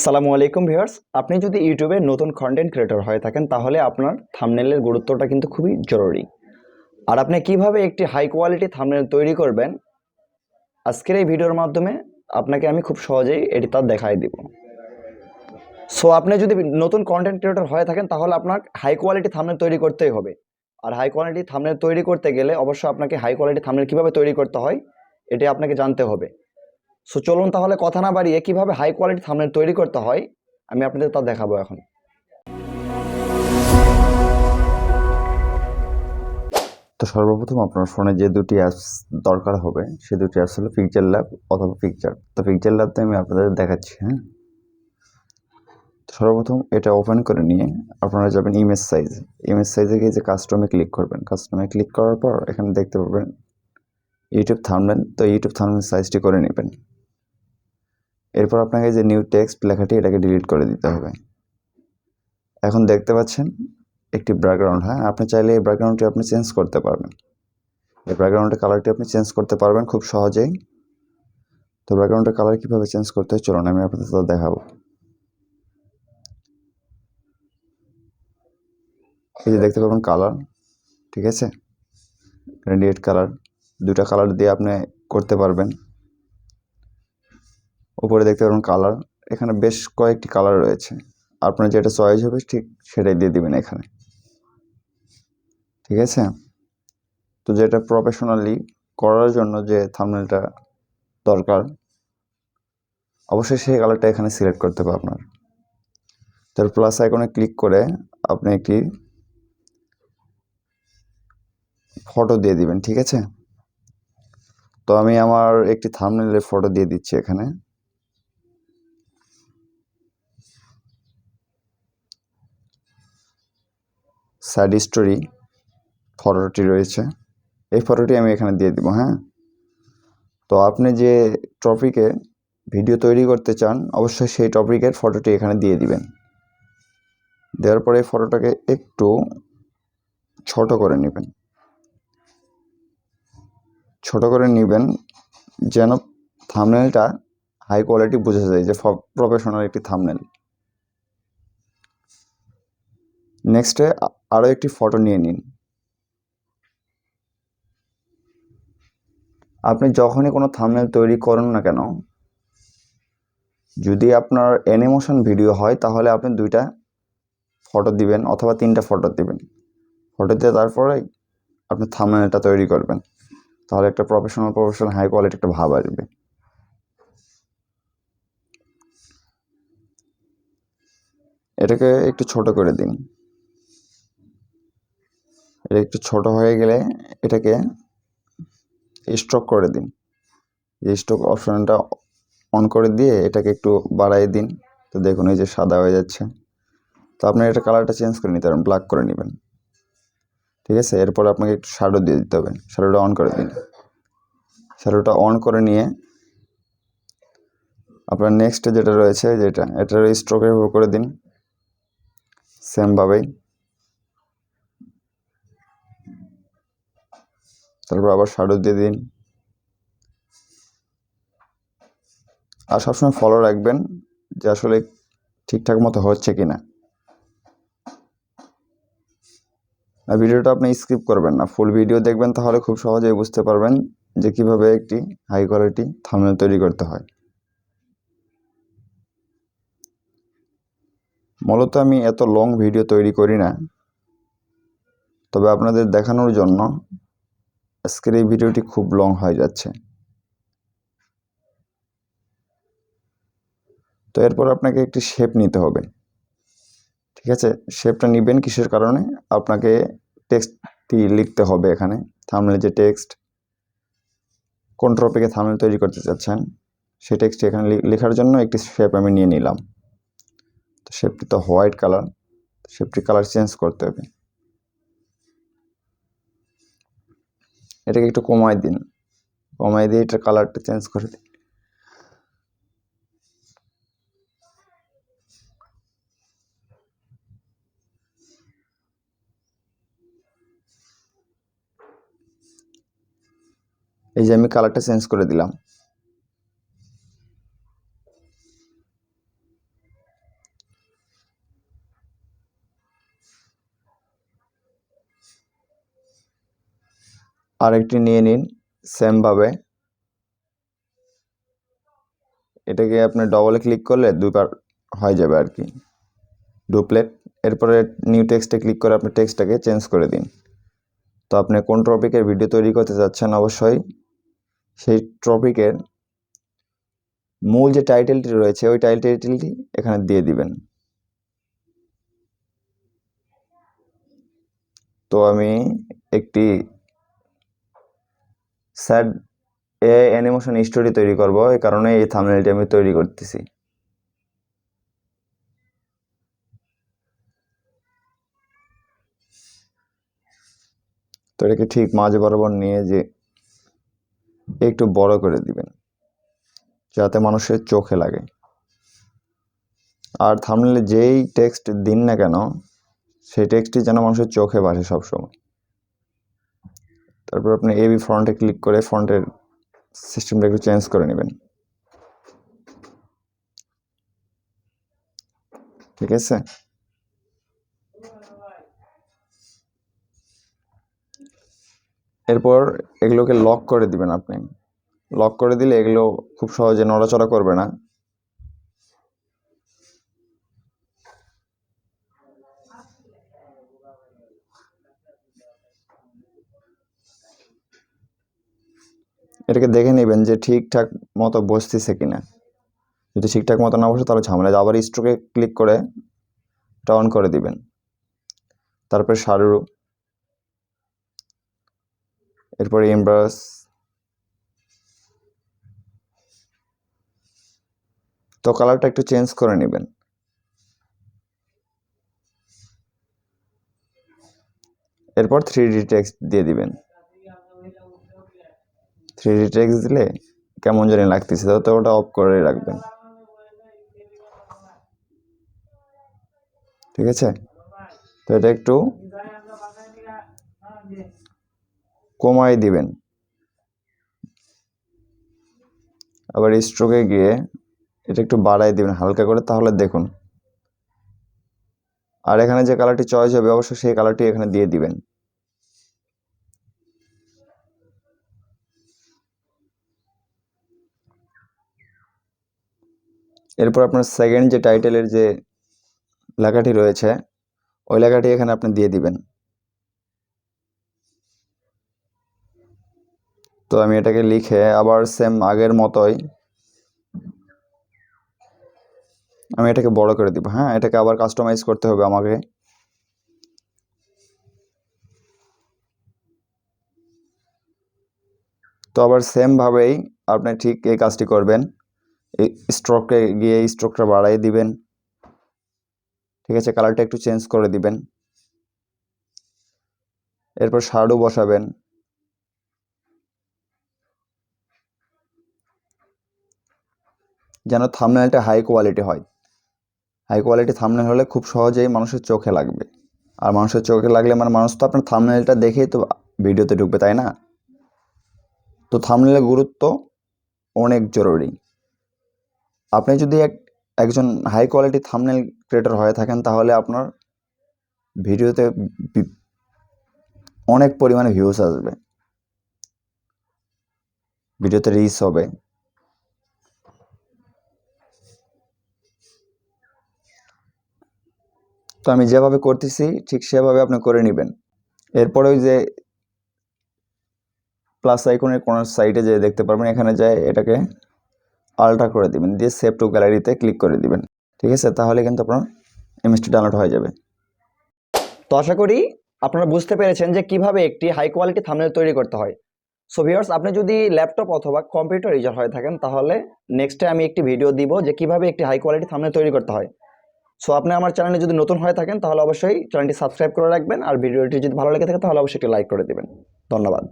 আসসালামু আলাইকুম ভিউয়ার্স, আপনি যদি ইউটিউবে নতুন কন্টেন্ট ক্রিয়েটর হয়ে থাকেন তাহলে আপনার থাম্বনেইলের গুরুত্বটা কিন্তু খুবই জরুরি। আর আপনি কিভাবে একটি হাই কোয়ালিটি থাম্বনেইল তৈরি করবেন আজকের এই ভিডিওর মাধ্যমে আপনাকে আমি খুব সহজেই এটি তা দেখাই দিব। সো আপনি যদি নতুন কন্টেন্ট ক্রিয়েটর হয়ে থাকেন তাহলে আপনার হাই কোয়ালিটি থাম্বনেইল তৈরি করতেই হবে। আর হাই কোয়ালিটি থাম্বনেইল তৈরি করতে গেলে অবশ্যই আপনাকে হাই কোয়ালিটি থাম্বনেইল কিভাবে তৈরি করতে হয় এটি আপনাকে জানতে হবে। সো চলুন তাহলে কথা না বাড়িয়ে কিভাবে হাই কোয়ালিটি থাম্বনেইল তৈরি করতে হয় আমি আপনাদের তা দেখাবো এখন। তো সর্বপ্রথম আপনার ফোনে যে দুটি অ্যাপস দরকার হবে সে দুটি অ্যাপস হলো পিকচার ল্যাব অথবা পিকচার। তো পিকচার ল্যাবতে আমি আপনাদের দেখাচ্ছি। তো সর্বপ্রথম এটা ওপেন করে নিয়ে আপনারা যাবেন ইমেজ সাইজে গিয়ে যে কাস্টমে ক্লিক করবেন। কাস্টমে ক্লিক করার পর এখানে দেখতে পাবেন ইউটিউব থাম্বনেল। তো ইউটিউব থাম্বনেল সাইজটি করে নেবেন। এরপর আপনাকে যে নিউ টেক্সট লেখাটি এটাকে ডিলিট করে দিতে হবে। এখন দেখতে পাচ্ছেন একটি ব্যাকগ্রাউন্ড। আপনি চাইলে এই ব্যাকগ্রাউন্ডটি আপনি চেঞ্জ করতে পারবেন। এই ব্যাকগ্রাউন্ডের কালারটি আপনি চেঞ্জ করতে পারবেন খুব সহজেই। তো ব্যাকগ্রাউন্ডের কালার কীভাবে চেঞ্জ করতে হয় চলুন আমি আপনাদের সাথে দেখাবো। এই যে দেখতে পাবেন কালার, ঠিক আছে, গ্রেডিয়েন্ট কালার, দুটা কালার দিয়ে আপনি করতে পারবেন। উপরে দেখতে পাবেন কালার, এখানে বেশ কয়েকটি কালার রয়েছে। আপনার যেটা চয়েস হবে ঠিক সেটাই দিয়ে দিবেন এখানে, ঠিক আছে। তো যেটা প্রফেশনালি করার জন্য যে থাম্বনেলটা দরকার অবশ্যই সেই কালারটা এখানে সিলেক্ট করতে হবে আপনার। তার প্লাস আইকনে ক্লিক করে আপনি একটি ফটো দিয়ে দিবেন, ঠিক আছে। তো আমি আমার একটি থাম্বনেলের ফটো দিয়ে দিচ্ছি এখানে। স্যাড স্টোরি ফটোটি রয়েছে, এই ফটোটি আমি এখানে দিয়ে দিব। তো আপনি যে টপিকে ভিডিও তৈরি করতে চান অবশ্যই সেই টপিকের ফটোটি এখানে দিয়ে দিবেন। দেওয়ার পরে ফটোটাকে একটু ছোট করে নেবেন, যেন থাম্বনেলটা হাই কোয়ালিটি বোঝা যায় যে প্রফেশনাল একটি থাম্বনেল। নেক্সটে আরও একটি ফটো নিয়ে নিন। আপনি যখনই কোনো থাম্বনেল তৈরি করুন না কেন, যদি আপনার অ্যানিমেশন ভিডিও হয় তাহলে আপনি 2টা ফটো দিবেন অথবা 3টা ফটো দিবেন। ফটো দিয়ে তারপরে আপনি থাম্বনেলটা তৈরি করবেন, তাহলে একটা প্রফেশনাল হাই কোয়ালিটি একটা ভাব আসবে। এটাকে একটু ছোট করে দিন। এটা একটু ছোট হয়ে গেলে এটাকে স্ট্রোক করে দিন। এই স্ট্রোক অপশনটা অন করে দিয়ে এটাকে একটু বাড়াই দিন। তো দেখুন এই যে সাদা হয়ে যাচ্ছে। তো আপনি এটা কালারটা চেঞ্জ করে নিতে পারেন, ব্ল্যাক করে নেবেন, ঠিক আছে। এরপর আপনাকে একটু শ্যাডো দিয়ে দিতে হবে, শ্যাডোটা অন করে দিন। শ্যাডোটা অন করে নিয়ে আপনার নেক্সট যেটা রয়েছে এটার স্ট্রোকের উপর করে দিন সেমভাবেই। তারপর আবার শ্যাডো দিয়ে দিন। আর সবসময় ফলো রাখবেন যে আসলে ঠিকঠাক মতো হচ্ছে কিনা। আর ভিডিওটা আপনি স্কিপ করবেন না, ফুল ভিডিও দেখবেন, তাহলে খুব সহজেই বুঝতে পারবেন যে কিভাবে একটি হাই কোয়ালিটি থাম্বনেল তৈরি করতে হয়। মূলত আমি এত লং ভিডিও তৈরি করি না, তবে আপনাদের দেখানোর জন্য আজকের এই ভিডিওটি খুব লং হয়ে যাচ্ছে। তো এরপর আপনাকে একটি শেপ নিতে হবে, ঠিক আছে। শেপটা নেবেন কিসের কারণে, আপনাকে টেক্সটটি লিখতে হবে এখানে। থাম্বনেল যে টেক্সট, কোন টপিকে থাম্বনেল তৈরি করতে চাচ্ছেন সেই টেক্সটটি এখানে লেখার জন্য একটি শেপ আমি নিয়ে নিলাম। তো শেপটি তো হোয়াইট কালার, শেপটি কালার চেঞ্জ করতে হবে। এটাকে একটু কমাই দিন, কমাই দিয়ে এটার কালারটা চেঞ্জ করে দিন। এই যে আমি কালারটা চেঞ্জ করে দিলাম। আরেকটি নিয়ে নিন সেমভাবে। এটাকে আপনি ডবলে ক্লিক করলে দুইবার হয়ে যাবে আর কি, ডুপ্লেট। এরপরে নিউ টেক্সটে ক্লিক করে আপনি টেক্সটটাকে চেঞ্জ করে দিন। তো আপনি কোন টপিকের ভিডিও তৈরি করতে যাচ্ছেন অবশ্যই সেই টপিকের মূল যে টাইটেলটি রয়েছে ওই টাইটেলটি এখানে দিয়ে দিবেন। তো আমি একটি স্যাড অ্যানিমেশন স্টোরি তৈরি করব, এই কারণে এই থাম্বনেলটি আমি তৈরি করতেছি। তো এটাকে ঠিক মাঝ বরাবর নিয়ে যে একটু বড় করে দিবেন যাতে মানুষের চোখে লাগে। আর থাম্বনেলে যেই টেক্সট দিন না কেন সেই টেক্সটটি যেন মানুষের চোখে ভাসে সবসময়। তারপর আপনি এবি ফন্টে ক্লিক করে ফন্টের সিস্টেমটা একটু চেঞ্জ করে নেবেন, ঠিক আছে। এরপর এগুলোকে লক করে দিবেন আপনি। লক করে দিলে এগুলো খুব সহজে নড়াচড়া করবে না। এটাকে দেখে নেবেন যে ঠিকঠাক মতো বসতেছে কিনা। যদি ঠিকঠাক মতো না বসে তাহলে ঝামেলা। আবার স্ট্রোকে ক্লিক করে এটা অন করে দিবেন। তারপরে শাড়ু, এরপরে এমব্রাস, তো কালারটা একটু চেঞ্জ করে নেবেন। এরপর 3D টেক্সট দিয়ে দিবেন। 3D টেক্সট দিলে কেমন জানি লাগতেছে, তো ওটা অফ করে রাখবেন, ঠিক আছে। তো এটা একটু কমাই দিবেন। আবার স্ট্রোকে গিয়ে এটা একটু বাড়াই দিবেন হালকা করে, তাহলে দেখুন। আর এখানে যে কালারটি চয়েস হবে অবশ্যই সেই কালারটি এখানে দিয়ে দিবেন। এরপর আপনার সেকেন্ড যে টাইটেলের যে লেখাটি রয়েছে ওই লেখাটি এখানে আপনি দিয়ে দিবেন। তো আমি এটাকে লিখে আবার সেম আগের মতোই আমি এটাকে বড় করে দিব। হ্যাঁ, এটাকে আবার কাস্টমাইজ করতে হবে আমাকে। তো আবার সেমভাবেই আপনি ঠিক এই কাজটি করবেন। এই স্ট্রোকে গিয়ে স্ট্রোকটা বাড়াই দিবেন, ঠিক আছে। কালারটা একটু চেঞ্জ করে দিবেন। এরপর শ্যাডো বসাবেন। যেন থাম্বনেলটা হাই কোয়ালিটি হয়। হাই কোয়ালিটি থাম্বনেল হলে খুব সহজেই মানুষের চোখে লাগবে। আর মানুষের চোখে লাগলে মানে মানুষ তো আপনার থাম্বনেলটা দেখেই তো ভিডিওতে ঢুকবে, তাই না? তো থাম্বনেলের গুরুত্ব অনেক জরুরি। আপনি যদি একজন হাই কোয়ালিটি থাম্বনেল ক্রিয়েটর হয়ে থাকেন তাহলে আপনার ভিডিওতে অনেক পরিমাণে ভিউজ আসবে, ভিডিওতে রিচ হবে। তো আমি যেভাবে করতেছি ঠিক সেভাবে আপনি করে নেবেন। এরপরে ওই যে প্লাস আইকনের কোনার সাইডে যে দেখতে পারবেন এখানে যায় এটাকে আল্ট্রা করে দিবেন, দিয়ে সেভ টু গ্যালারিতে ক্লিক করে দিবেন, ঠিক আছে। তাহলে কিন্তু আপনার ইমেজটি ডাউনলোড হয়ে যাবে। তো আশা করি আপনারা বুঝতে পেরেছেন যে কিভাবে একটি হাই কোয়ালিটি থাম্বনেল তৈরি করতে হয়। সো ভিউয়ার্স, আপনি যদি ল্যাপটপ অথবা কম্পিউটার ইউজার হয়ে থাকেন তাহলে নেক্সটে আমি একটি ভিডিও দিব যে কিভাবে একটি হাই কোয়ালিটি থাম্বনেল তৈরি করতে হয়। সো আপনি আমার চ্যানেলে যদি নতুন হয়ে থাকেন তাহলে অবশ্যই চ্যানেলটি সাবস্ক্রাইব করে রাখবেন, আর ভিডিওটি যদি ভালো লেগে থাকে তাহলে অবশ্যই একটি লাইক করে দেবেন। ধন্যবাদ।